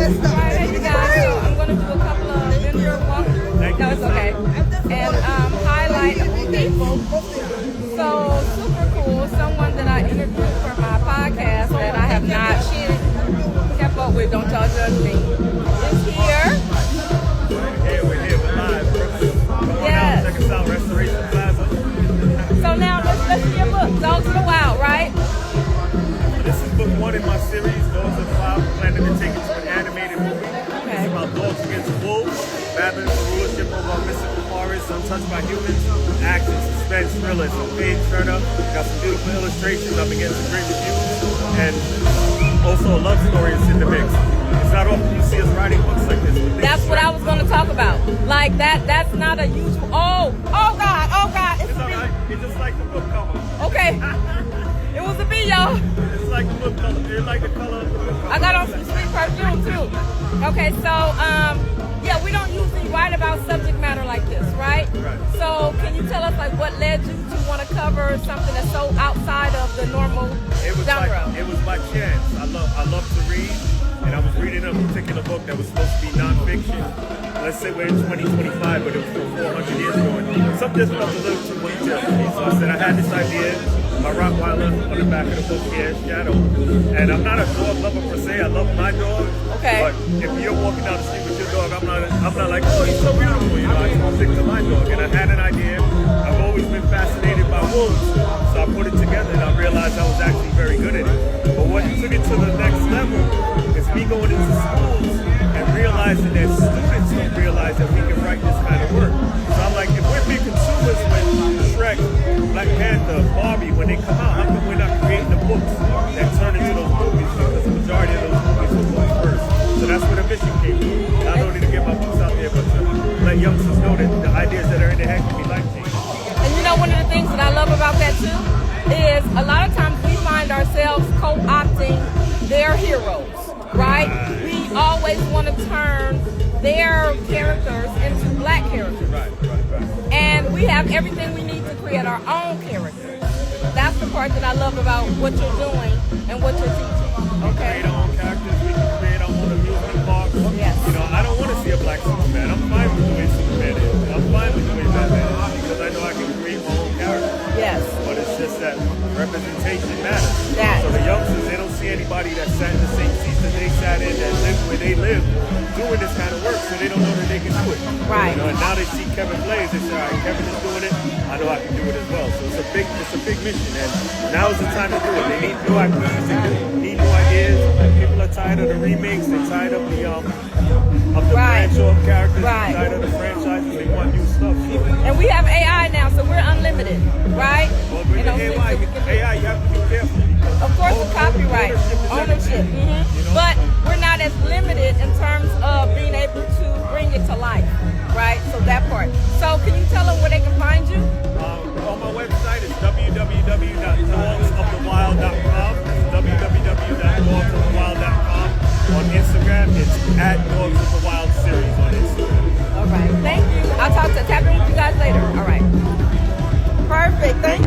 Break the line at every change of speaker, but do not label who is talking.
Right, hey you guys, so I'm going to do a couple of vendor walkthroughs. No, it's okay. And highlight a few people. So, super cool. Someone that I interviewed for my podcast that I have not kept up with, don't y'all judge me, is here.
We're here live.
Yes.
Check us out, Restoration Plaza.
So now let's see your book, Dogs of the Wild, right?
This is book one in my series, Dogs of the Wild. Planning to take it to an animated movie.
Okay.
It's about dogs against wolves, battling for rulership over our mystical forests, untouched by humans, action, suspense, thriller. So Paige Turner got some beautiful illustrations. I've been getting some great reviews, and also a love story is in the mix. It's not often you see us writing books like this.
That's what I was going to talk about. Like that's not a usual. Oh God, it's
It's
a
alright.
bee.
It's just like the book cover.
Okay, it was a bee, y'all.
It's like the book color. It's like the color of the book cover.
I got on some sweet perfume too. Okay, so yeah, we don't usually write about subject matter like this, right?
Right.
So can you tell us like what led you to want to cover something that's so outside of the normal genre?
It was by chance. I love to read, and I was reading a particular book that was supposed to be nonfiction. Let's say we're in 2025, but it was from 400 years ago. And something just felt a little too detailed for me. So I said I had this idea. My Rottweiler on the back of the book here, Shadow. And I'm not a dog lover per se. I love my dog.
Okay.
But if you're walking down the street with your dog, I'm not like, oh, he's so beautiful. You know, I just stick to my dog. And I had an idea. I've always been fascinated by wolves. So I put it together and I realized I was actually very good at it. But what took it to the next level is me going into schools and realizing that students don't realize that we can write this kind of work. So I'm like, if we're big consumers when Shrek, Black Panther, Barbie, when they come out, how come we're not creating the books that turn into those movies? Because the majority of those movies were books first. So that's where the vision came from. Not only to get my books out there, but to let youngsters know that the ideas that are in their head can be life-changing.
And you know, one of the things that I love about that too is a lot of times we find ourselves co-opting their heroes, right? We always want to turn their characters into black characters.
Right.
And we have everything we need to create our own characters. That's the part that I love about what you're doing and what you're teaching. Okay?
Create our own characters, we can create our own amusement parks.
Yes.
You know, I don't want to see a black Superman. I'm fine with the way Superman is. I'm fine with the way Batman is because I know I can create my own character.
Yes.
But it's just that representation matters.
That.
So the youngsters, they don't see anybody that sat in the same seats that they sat in, that lived where they live, doing this kind of work, so they don't know that they can do it.
Right.
You know, and now they see Kevin Blaze, they say, all right, Kevin is doing it, I know I can do it as well. So it's a big mission, and now is the time to do it. They need new ideas, they need new ideas. People are tired of the remakes, they're tired of the branch off characters,
Right.
they're tired of the franchises, they want new stuff. So.
And we have AI now, so we're unlimited, right?
Well, with
You know,
AI, you have to be careful.
of course, the copyright, ownership, but we're not as limited in terms of being able to bring it to life, right? So that part. So can you tell them where they can find you?
On my website is www.dogsofthewild.com. www.dogsofthewild.com. On Instagram, it's @dogsofthewild series on Instagram.
All right. Thank you. I'll tap in with you guys later. All right. Perfect. Thank you.